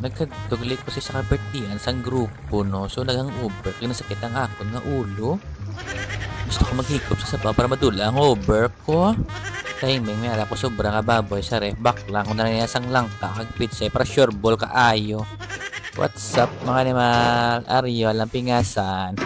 Nagkadugli ko sa kabertian sa grupo, no? So, nagang-over. Kaya nasakit ang akon nga ulo. Gusto ko maghikop sa sapa para madula ang over ko. Timing, may ala ko sobrang baboy sa ref. Baklang ko na nangyasang langka kag pizza para sure ball kaayo. What's up mga animal? Aryo, lampingasan.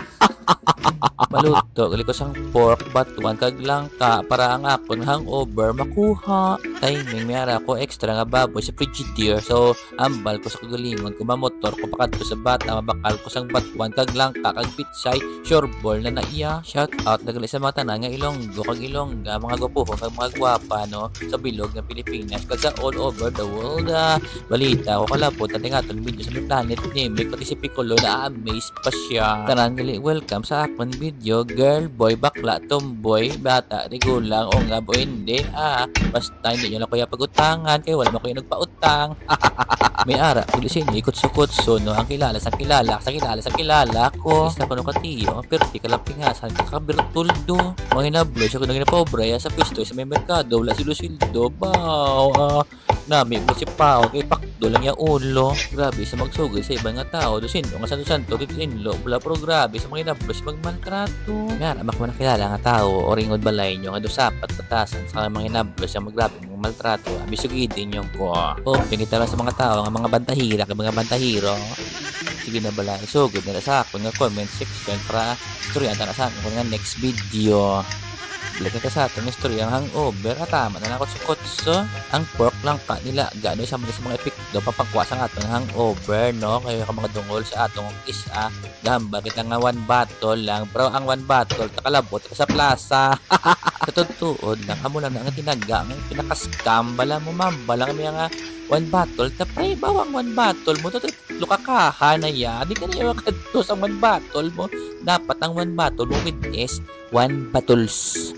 Maluto, gali ko sang pork, batuan, kag langka para ang akon hangover makuha. Timing, may ara ko extra nga baboy sa frigidaire. So, ambal ko sa kagalingon, kumamotor ko pakadto sa bata, mabakal ko sang batuan, kag langka, kag pitsay, sure ball na naiya. Shout out, nagali sa mga tanan nga Ilonggo, kag Ilongga, mga gupuho, kag mga gwapa, no? Sa bilog ng Pilipinas, kag sa all over the world. Balita ko kalapot, at nga itong video sa may planet Namek, pati si Piccolo na amaze pa siya. Tanan gali, welcome sa akong video, girl, boy, bakla, tomboy, bata, rigulang, o nga, boy, hindi, basta hindi nyo lang kuya pagutangan, kaya wala mo kuya nagpautang. May ara, kuli sa inyo, ikot-sukot-so, no, ang kilala sa kilala ko. Isa pa no katiyo, ang perti ka lang pingasan, kakabirtuldo. Mga hinablo, siya ko nang ginapobre, sa pwesto, sa may merkado, wala silusildo, baw, nami mo si Pao, kay pakdo lang yung ulo. Grabe sa magsugod sa ibang nga tao, dosinto, nga santo-santo, kitinlo, wala pero grabe sa mga hinablo, sa magmaltrato. Nga, amak mo nakilala nga tao, o ringod balay nyo, nga dosapat, patasan, sa mga hinablo, sa maggrabe, mga maltrato, abisugidin yung ko. Pingita lang sa mga tao, nga mga bantahira, kay mga bantahiro. Sige na bala, isugod nila sa ako nga comment section para istorya na sa akin nga next video. Balik ka sa atong istorya ang hangover at tama na nakot-sukotso. Ang pork lang ka nila gano'y sa mga epekto papagkwas ang atong hangover, no? Kaya ka mga dungol sa atong isa gamba kita nga one bottle lang, bro. Ang one bottle takalabot ka sa plaza. Sa tutuod lang amo lang nga tinaga ang pinaka-scam bala mo mambala kami nga one bottle tapay bawang one bottle mo to lukakaha na ya di ka na kadto sa one bottle mo. Dapat ang one bottle mo with is one bottles.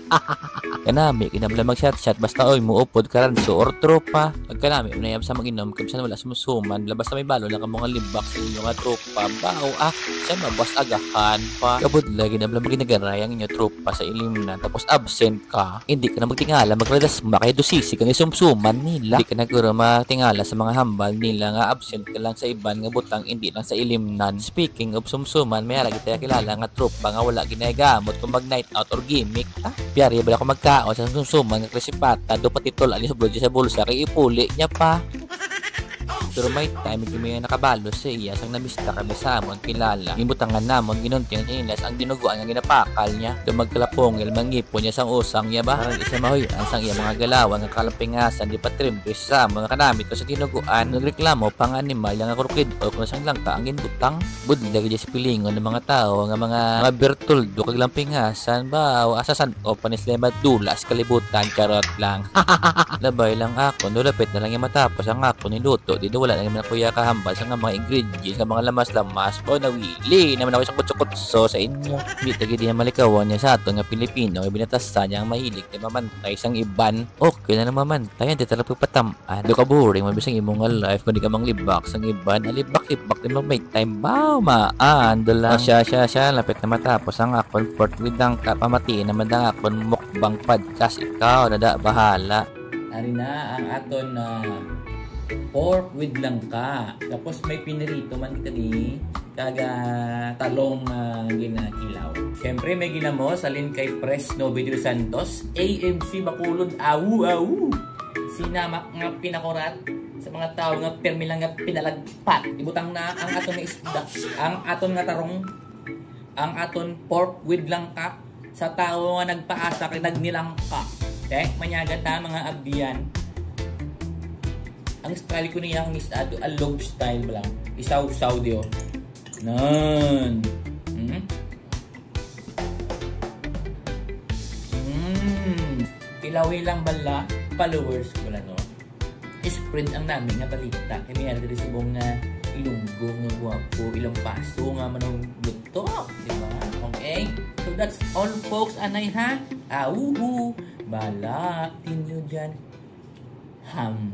Kanami kinabla mag-shot basta oy muupod karanso or tropa. Pag kanami unayab sa mag-inom kamsan wala sumusuman labas na may balo lang ang mga libak sa inyo nga tropa. Bao sa mabas agahan pa. Kabud lagi kinabla maginagaray ang inyo tropa sa ilimnan tapos absent ka. Hindi ka na magtingala magredas makay dosisi kang isumsuman nila. Hindi ka na guro matingala sa mga hambal nila nga absent ka lang sa iban nga butang hindi lang sa ilimnan. Speaking of sumsuman may ara kita kilala nga tropa nga wala ginagamot kung mag night out or gimmick. Piyari bala ko magkaon sa sumsuman nga krisipata do pati tol ali sa bulsa kay ipuli niya pa. Pero may time may nakabalo sa iya sang nabista kami sa amon kilala. Gibutangan namon ginunting inilas ang dinuguan nga ginapakal niya. Do magkalapongil mangipon niya sang usang niya ba. Parang isa mahoy ang sang iya mga galawan nga kalampingasan di pa trimbis sa mga kanamit ko sa dinuguan. Nagreklamo pang animal nga krukid o kung sang langka ang ginbutang. Budlag di sa pilingon ng mga tao nga mga bertuldo kag lampingasan ba asasan o panislema dulas kalibutan charot lang. Labay lang ako nulapit na lang yung matapos ang ako niluto di wala na naman kuya kahambal sa mga ingredients sa mga lamas-lamas po nawili naman ako sa kutso-kutso sa inyo. Hindi tagi din malikawan niya sa ato nga Pilipino ay binatasta niya ang mahilig na mamantay sang iban. Okay na mamantay hindi talaga patamaan. Do ka boring mabisang imong life kundi ka manglibak sang iban alibak-libak din mo make time ba maan dola. Siya lapit na matapos ang akon port with ang kapamatiin naman ang akon mukbang podcast ikaw nada bahala. Ari na ang aton pork with langka. Tapos may pinirito man kita di kaga talong ginakilaw. Siyempre may ginamo salin kay Fresno Video Santos, AMC Bacolod, awu. Sinamak nga pinakurat sa mga tao nga permi lang nga pinalagpat. Ibutang na ang aton nga isda, ang aton nga tarong, ang aton pork with langka sa tao nga nagpaasa kay nagnilangka. Manyaga ta mga abdiyan. Ang style ko niya ang isado alog style ba lang isaw-saw dio nan ilawi lang bala followers ko lang no spread ang namin nga balita kay may diri subong nga Ilonggo nga guwapo ilang paso nga manong luto di ba okay so that's all folks anay ha bala tinyo dyan ham